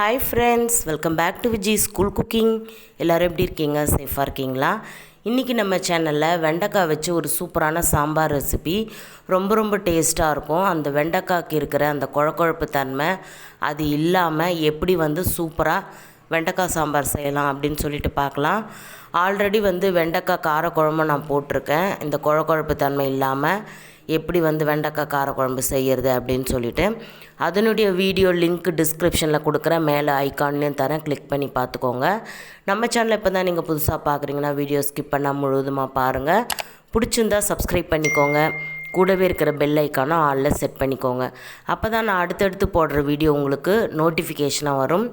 Hi friends, welcome back to Vijis School Cooking. எல்லாரும் எப்படி இருக்கீங்க? சேஃபாக இருக்கீங்களா? இன்றைக்கி நம்ம சேனலில் வெண்டைக்காய் வச்சு ஒரு சூப்பரான சாம்பார் ரெசிபி ரொம்ப டேஸ்ட்டாக இருக்கும். அந்த வெண்டைக்காய்க்கு இருக்கிற அந்த குழக்குழப்பு தன்மை அது இல்லாமல் எப்படி சூப்பராக வெண்டைக்காய் சாம்பார் செய்யலாம் அப்படின்னு சொல்லிட்டு பார்க்கலாம். ஆல்ரெடி வெண்டைக்காய் காரக்குழம்பு நான் போட்டிருக்கேன். இந்த குழக்குழப்பு தன்மை இல்லாமல் எப்படி வெண்டைக்காய் காரக்குழம்பு செய்கிறது அப்படின்னு சொல்லிட்டு அதனுடைய வீடியோ லிங்க் டிஸ்கிரிப்ஷனில் கொடுக்குறேன், மேலே ஐக்கான்லேயும் தரேன், கிளிக் பண்ணி பார்த்துக்கோங்க. நம்ம சேனலில் இப்போ தான் நீங்கள் புதுசாக பார்க்குறீங்கன்னா வீடியோ ஸ்கிப் பண்ணால் முழுவதுமாக பாருங்கள். பிடிச்சிருந்தால் சப்ஸ்கிரைப் பண்ணிக்கோங்க, கூடவே இருக்கிற பெல் ஐக்கானும் ஆலில் செட் பண்ணிக்கோங்க. அப்போ தான் நான் அடுத்தடுத்து போடுற வீடியோ உங்களுக்கு நோட்டிஃபிகேஷனாக வரும்,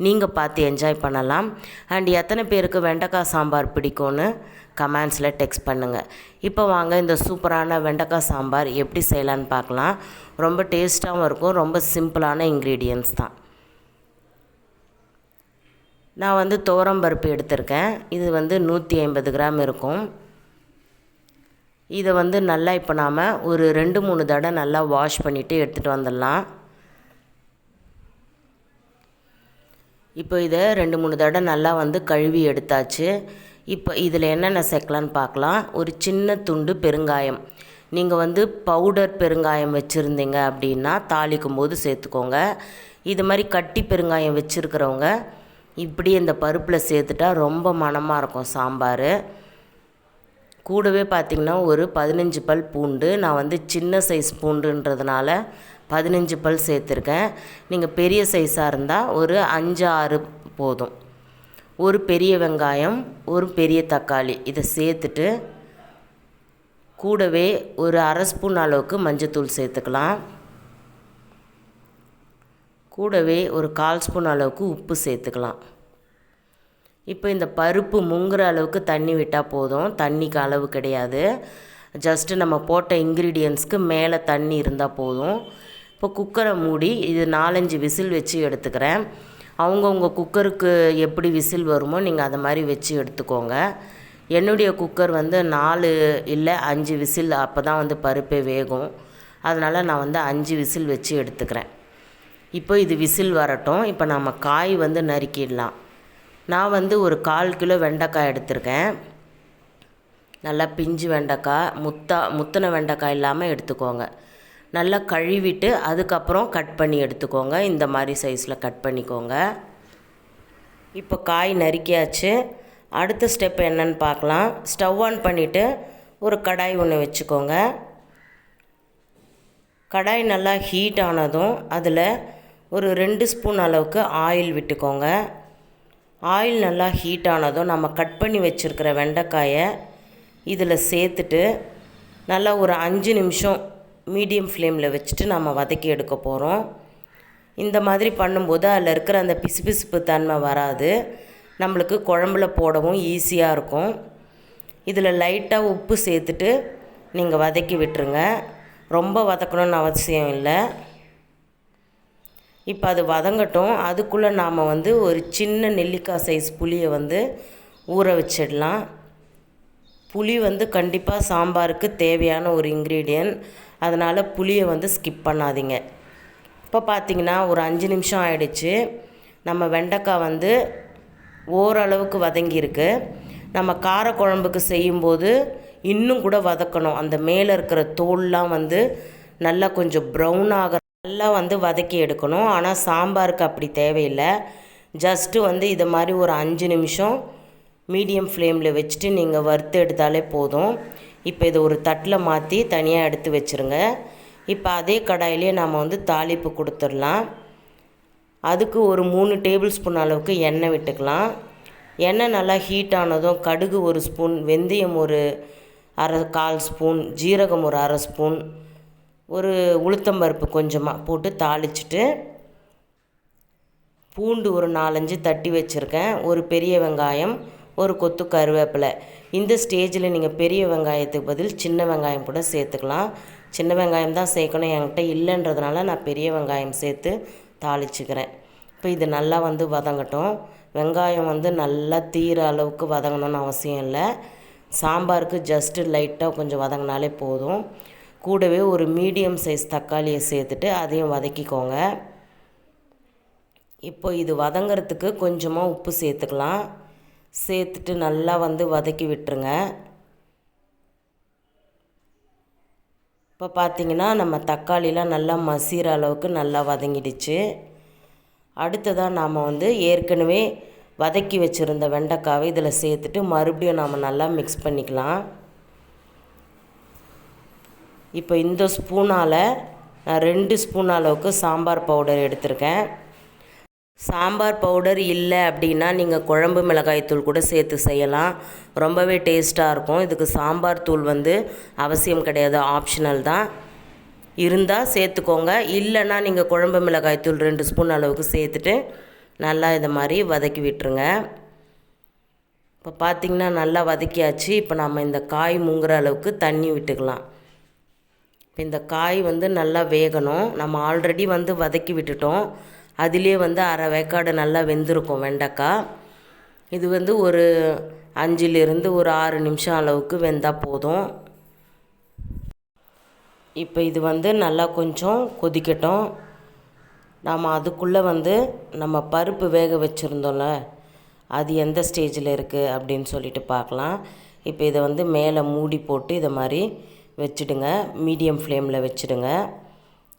நீங்கள் பார்த்து என்ஜாய் பண்ணலாம். அண்ட் எத்தனை பேருக்கு வெண்டைக்காய் சாம்பார் பிடிக்கும்னு கமெண்ட்ஸில் டெக்ஸ்ட் பண்ணுங்கள். இப்போ வாங்க இந்த சூப்பரான வெண்டைக்காய் சாம்பார் எப்படி செய்யலான்னு பார்க்கலாம். ரொம்ப டேஸ்ட்டாகவும் இருக்கும், ரொம்ப சிம்பிளான இன்க்ரீடியன்ட்ஸ் தான். நான் துவரம் பருப்பு எடுத்திருக்கேன். இது 150 கிராம் இருக்கும். இதை நல்லா இப்போ நாம் ஒரு 2-3 தடவை நல்லா வாஷ் பண்ணிவிட்டு எடுத்துகிட்டு வந்துடலாம். இப்போ இதை 2-3 தடவை நல்லா கழுவி எடுத்தாச்சு. இப்போ இதில் என்னென்ன சேர்க்கலான்னு பார்க்கலாம். ஒரு சின்ன துண்டு பெருங்காயம், நீங்கள் பவுடர் பெருங்காயம் வச்சுருந்தீங்க அப்படின்னா தாளிக்கும் போது சேர்த்துக்கோங்க. இது மாதிரி கட்டி பெருங்காயம் வச்சுருக்கிறவங்க இப்படி இந்த பருப்பில் சேர்த்துட்டா ரொம்ப மணமாக இருக்கும் சாம்பார். கூடவே பார்த்திங்கன்னா ஒரு 15 பல் பூண்டு, நான் சின்ன சைஸ் பூண்டுன்றதுனால 15 பல் சேர்த்துருக்கேன். நீங்கள் பெரிய சைஸாக இருந்தால் ஒரு 5-6 போதும். ஒரு பெரிய வெங்காயம், ஒரு பெரிய தக்காளி, இதை சேர்த்துட்டு கூடவே ஒரு 1/2 ஸ்பூன் அளவுக்கு மஞ்சத்தூள் சேர்த்துக்கலாம். கூடவே ஒரு 1/4 ஸ்பூன் அளவுக்கு உப்பு சேர்த்துக்கலாம். இப்போ இந்த பருப்பு முங்குற அளவுக்கு தண்ணி விட்டால் போதும், தண்ணிக்கு அளவு கிடையாது. ஜஸ்ட்டு நம்ம போட்ட இன்க்ரீடியன்ஸ்க்கு மேலே தண்ணி இருந்தால் போதும். இப்போ குக்கரை மூடி இது 4-5 விசில் வச்சு எடுத்துக்கிறேன். அவங்கவுங்க குக்கருக்கு எப்படி விசில் வருமோ நீங்கள் அதை மாதிரி வச்சு எடுத்துக்கோங்க. என்னுடைய குக்கர் 4 இல்லை 5 விசில், அப்போ தான் பருப்பே வேகும். அதனால் நான் 5 விசில் வச்சு எடுத்துக்கிறேன். இப்போ இது விசில் வரட்டும். இப்போ நம்ம காய் நறுக்கிடலாம். நான் ஒரு 1/4 கிலோ வெண்டைக்காய் எடுத்திருக்கேன். நல்லா பிஞ்சு வெண்டைக்காய், முத்தின வெண்டைக்காய் இல்லாமல் எடுத்துக்கோங்க. நல்லா கழுவிட்டு அதுக்கப்புறம் கட் பண்ணி எடுத்துக்கோங்க. இந்த மாதிரி சைஸில் கட் பண்ணிக்கோங்க. இப்போ காய் நறுக்கியாச்சு. அடுத்த ஸ்டெப் என்னன்னு பார்க்கலாம். ஸ்டவ் ஆன் பண்ணிவிட்டு ஒரு கடாய் ஒன்று வச்சுக்கோங்க. கடாய் நல்லா ஹீட் ஆனதும் அதில் ஒரு 2 ஸ்பூன் அளவுக்கு ஆயில் விட்டுக்கோங்க. ஆயில் நல்லா ஹீட் ஆனதும் நம்ம கட் பண்ணி வச்சுருக்கிற வெண்டைக்காயை இதில் சேர்த்துட்டு நல்லா ஒரு 5 நிமிஷம் மீடியம் ஃப்ளேமில் வச்சுட்டு நம்ம வதக்கி எடுக்க போகிறோம். இந்த மாதிரி பண்ணும்போது அதில் இருக்கிற அந்த பிசுபிசுப்பு தன்மை வராது, நம்மளுக்கு குழம்புல போடவும் ஈஸியாக இருக்கும். இதில் லைட்டாக உப்பு சேர்த்துட்டு நீங்கள் வதக்கி விட்டுருங்க. ரொம்ப வதக்கணும்னு அவசியம் இல்லை. இப்போ அது வதங்கட்டும். அதுக்குள்ளே நாம் ஒரு சின்ன நெல்லிக்காய் சைஸ் புளியை ஊற வச்சிடலாம். புளி கண்டிப்பாக சாம்பாருக்கு தேவையான ஒரு இன்க்ரீடியன்ட், அதனால் புளியை ஸ்கிப் பண்ணாதீங்க. இப்போ பார்த்திங்கன்னா ஒரு 5 நிமிஷம் ஆயிடுச்சு. நம்ம வெண்டைக்காய் ஓரளவுக்கு வதங்கியிருக்கு. நம்ம காரக்குழம்புக்கு செய்யும்போது இன்னும் கூட வதக்கணும். அந்த மேலே இருக்கிற தோல்லாம் நல்லா கொஞ்சம் ப்ரௌன் ஆகிற நல்லா வதக்கி எடுக்கணும். ஆனால் சாம்பாருக்கு அப்படி தேவையில்லை. ஜஸ்ட்டு இதை மாதிரி ஒரு 5 நிமிஷம் மீடியம் ஃப்ளேமில் வச்சுட்டு நீங்கள் வறுத்து எடுத்தாலே போதும். இப்போ இதை ஒரு தட்டில் மாற்றி தனியாக எடுத்து வச்சுருங்க. இப்போ அதே கடாயிலே நம்ம தாளிப்பு கொடுத்துடலாம். அதுக்கு ஒரு 3 டேபிள் ஸ்பூன் அளவுக்கு எண்ணெய் விட்டுக்கலாம். எண்ணெய் நல்லா ஹீட் ஆனதும் கடுகு 1 ஸ்பூன், வெந்தயம் ஒரு 1/4 ஸ்பூன், ஜீரகம் ஒரு 1/2 ஸ்பூன், ஒரு உளுத்தம்பருப்பு கொஞ்சமாக போட்டு தாளிச்சிட்டு பூண்டு ஒரு 4-5 தட்டி வச்சுருக்கேன், ஒரு பெரிய வெங்காயம், ஒரு கொத்து கருவேப்பிலை. இந்த ஸ்டேஜில் நீங்கள் பெரிய வெங்காயத்துக்கு பதில் சின்ன வெங்காயம் கூட சேர்த்துக்கலாம். சின்ன வெங்காயம் தான் சேர்க்கணும், என்கிட்ட இல்லைன்றதுனால நான் பெரிய வெங்காயம் சேர்த்து தாளிச்சுக்கிறேன். இப்போ இது நல்லா வதங்கட்டும். வெங்காயம் நல்லா தீர அளவுக்கு வதங்கணும்னு அவசியம் இல்லை. சாம்பாருக்கு ஜஸ்ட்டு லைட்டாக கொஞ்சம் வதங்கினாலே போதும். கூடவே ஒரு மீடியம் சைஸ் தக்காளியை சேர்த்துட்டு அதையும் வதக்கிக்கோங்க. இப்போ இது வதங்கிறதுக்கு கொஞ்சமாக உப்பு சேர்த்துக்கலாம். சேர்த்துட்டு நல்லா வதக்கி விட்டுருங்க. இப்போ பார்த்திங்கன்னா நம்ம தக்காளிலாம் நல்லா மசிகிற அளவுக்கு நல்லா வதங்கிடுச்சு. அடுத்ததாக நாம் ஏற்கனவே வதக்கி வச்சுருந்த வெண்டைக்காவை இதில் சேர்த்துட்டு மறுபடியும் நாம் நல்லா மிக்ஸ் பண்ணிக்கலாம். இப்போ இந்த ஸ்பூனால் நான் 2 ஸ்பூன் அளவுக்கு சாம்பார் பவுடர் எடுத்திருக்கேன். சாம்பார் பவுடர் இல்லை அப்படின்னா நீங்கள் குழம்பு மிளகாய்த்தூள் கூட சேர்த்து செய்யலாம். ரொம்பவே டேஸ்ட்டாக இருக்கும். இதுக்கு சாம்பார் தூள் அவசியம் கிடையாது, ஆப்ஷனல் தான். இருந்தால் சேர்த்துக்கோங்க. இல்லைன்னா நீங்கள் குழம்பு மிளகாய்த்தூள் 2 ஸ்பூன் அளவுக்கு சேர்த்துட்டு நல்லா இதை மாதிரி வதக்கி விட்டுருங்க. இப்போ பார்த்திங்கன்னா நல்லா வதக்கியாச்சு. இப்போ நம்ம இந்த காய் முங்குற அளவுக்கு தண்ணி விட்டுக்கலாம். இப்போ இந்த காய் நல்லா வேகணும். நம்ம ஆல்ரெடி வதக்கி விட்டுட்டோம். அதிலே அரை வேக்காடு நல்லா வெந்திருக்கும் வெண்டைக்காய். இது ஒரு 5லிருந்து ஒரு 6 நிமிஷம் அளவுக்கு வெந்தால் போதும். இப்போ இது நல்லா கொஞ்சம் கொதிக்கட்டும். நாம் அதுக்குள்ளே நம்ம பருப்பு வேக வச்சுருந்தோம்ல, அது எந்த ஸ்டேஜில் இருக்குது அப்படின்னு சொல்லிட்டு பார்க்கலாம். இப்போ இதை மேலே மூடி போட்டு இதை மாதிரி வச்சுடுங்க. மீடியம் ஃப்ளேமில் வச்சுடுங்க.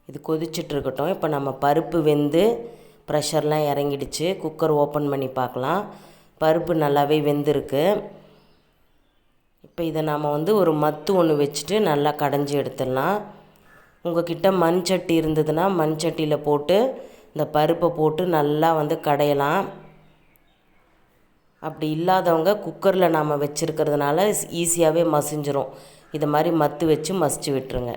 இது கொதிச்சிட்ருக்கட்டும். இப்போ நம்ம பருப்பு வெந்து ப்ரெஷர்லாம் இறங்கிடுச்சு. குக்கர் ஓப்பன் பண்ணி பார்க்கலாம். பருப்பு நல்லாவே வெந்திருக்கு. இப்போ இதை நாம் ஒரு மத்து ஒன்று வச்சுட்டு நல்லா கடைஞ்சி எடுத்துடலாம். உங்கள்கிட்ட மண் சட்டி இருந்ததுன்னா மண் சட்டியில் போட்டு இந்த பருப்பை போட்டு நல்லா கடையலாம். அப்படி இல்லாதவங்க குக்கரில் நாம் வச்சுருக்கிறதுனால ஈஸியாகவே மசிஞ்சிரும். இதை மாதிரி மத்து வச்சு மசிச்சு விட்டுருங்க.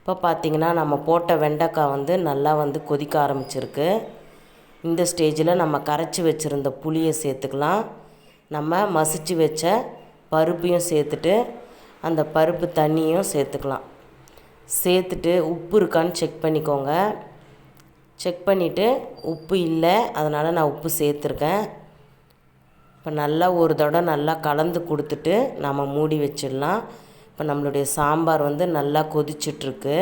இப்போ பார்த்திங்கன்னா நம்ம போட்ட வெண்டைக்காய் நல்லா கொதிக்க ஆரம்பிச்சிருக்கு. இந்த ஸ்டேஜில் நம்ம கரைச்சி வச்சுருந்த புளியை சேர்த்துக்கலாம். நம்ம மசிச்சு வச்ச பருப்பையும் சேர்த்துட்டு அந்த பருப்பு தண்ணியும் சேர்த்துக்கலாம். சேர்த்துட்டு உப்பு இருக்கான்னு செக் பண்ணிக்கோங்க. செக் பண்ணிவிட்டு உப்பு இல்லை, அதனால் நான் உப்பு சேர்த்துருக்கேன். இப்போ நல்லா ஒரு தடவை நல்லா கலந்து கொடுத்துட்டு நம்ம மூடி வச்சிடலாம். இப்போ நம்மளுடைய சாம்பார் நல்லா கொதிச்சிட்ருக்கு.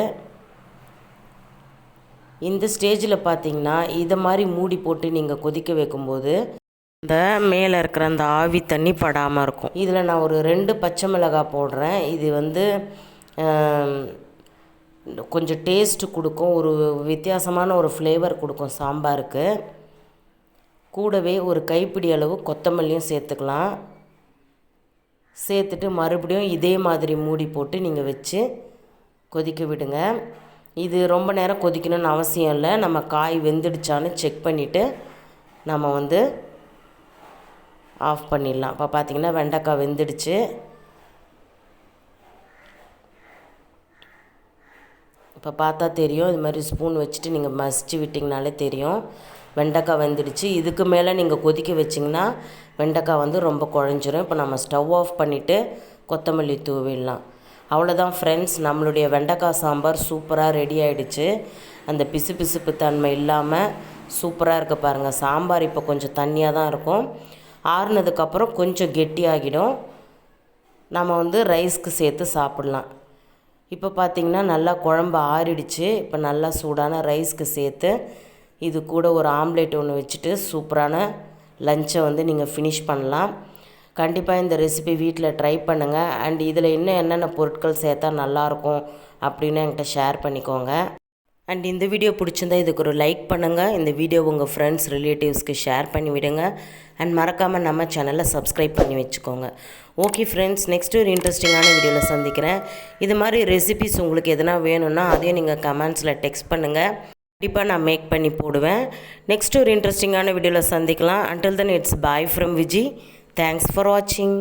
இந்த ஸ்டேஜில் பார்த்திங்கன்னா இதை மாதிரி மூடி போட்டு நீங்கள் கொதிக்க வைக்கும்போது இந்த மேலே இருக்கிற அந்த ஆவி தண்ணி படாமல் இருக்கும். இதில் நான் ஒரு 2 பச்சை மிளகாய் போடுறேன். இது கொஞ்சம் டேஸ்ட்டு கொடுக்கும். ஒரு வித்தியாசமான ஒரு ஃப்ளேவர் கொடுக்கும் சாம்பாருக்கு. கூடவே ஒரு கைப்பிடி அளவு கொத்தமல்லியும் சேர்த்துக்கலாம். சேர்த்துட்டு மறுபடியும் இதே மாதிரி மூடி போட்டு நீங்கள் வச்சு கொதிக்க விடுங்க. இது ரொம்ப நேரம் கொதிக்கணும்னு அவசியம் இல்லை. நம்ம காய் வெந்துடுச்சான்னு செக் பண்ணிவிட்டு நம்ம ஆஃப் பண்ணிடலாம். இப்போ பார்த்திங்கன்னா வெண்டைக்காய் வெந்துடுச்சு. இப்போ பார்த்தா தெரியும். இது மாதிரி ஸ்பூன் வச்சுட்டு நீங்கள் மசிச்சு விட்டிங்கனாலே தெரியும் வெண்டைக்காய் வெந்துடுச்சு. இதுக்கு மேலே நீங்கள் கொதிக்க வச்சிங்கன்னா வெண்டைக்காய் ரொம்ப குழஞ்சிரும். இப்போ நம்ம ஸ்டவ் ஆஃப் பண்ணிவிட்டு கொத்தமல்லி தூவிடலாம். அவ்வளோதான் ஃப்ரெண்ட்ஸ், நம்மளுடைய வெண்டைக்காய் சாம்பார் சூப்பராக ரெடி ஆகிடுச்சு. அந்த பிசுபிசுப்பு தன்மை இல்லாமல் சூப்பராக இருக்க பாருங்கள். சாம்பார் இப்போ கொஞ்சம் தண்ணியாக தான் இருக்கும். ஆறுனதுக்கப்புறம் கொஞ்சம் கெட்டியாகிடும். நம்ம ரைஸ்க்கு சேர்த்து சாப்பிட்லாம். இப்போ பார்த்திங்கன்னா நல்லா குழம்பு ஆறிடுச்சு. இப்போ நல்லா சூடான ரைஸ்க்கு சேர்த்து இது கூட ஒரு ஆம்லேட் ஒன்று வச்சுட்டு சூப்பரான லஞ்சை நீங்கள் ஃபினிஷ் பண்ணலாம். கண்டிப்பாக இந்த ரெசிபி வீட்டில் ட்ரை பண்ணுங்கள். அண்ட் இதில் இன்னும் என்னென்ன பொருட்கள் சேர்த்தா நல்லாயிருக்கும் அப்படின்னு என்கிட்ட ஷேர் பண்ணிக்கோங்க. அண்ட் இந்த வீடியோ பிடிச்சிருந்தா இதுக்கு ஒரு லைக் பண்ணுங்கள். இந்த வீடியோ உங்கள் ஃப்ரெண்ட்ஸ் ரிலேட்டிவ்ஸ்க்கு ஷேர் பண்ணி விடுங்க. அண்ட் மறக்காமல் நம்ம சேனலை சப்ஸ்கிரைப் பண்ணி வச்சுக்கோங்க. ஓகே ஃப்ரெண்ட்ஸ், நெக்ஸ்ட்டு ஒரு இன்ட்ரெஸ்டிங்கான வீடியோவில் சந்திக்கிறேன். இது மாதிரி ரெசிபிஸ் உங்களுக்கு எதனா வேணும்னா அதையும் நீங்கள் கமெண்ட்ஸில் டெக்ஸ்ட் பண்ணுங்கள். கண்டிப்பாக நான் மேக் பண்ணி போடுவேன். நெக்ஸ்ட்டு ஒரு இன்ட்ரெஸ்டிங்கான வீடியோவில் சந்திக்கலாம். Until then, it's bye from Viji. Thanks for watching.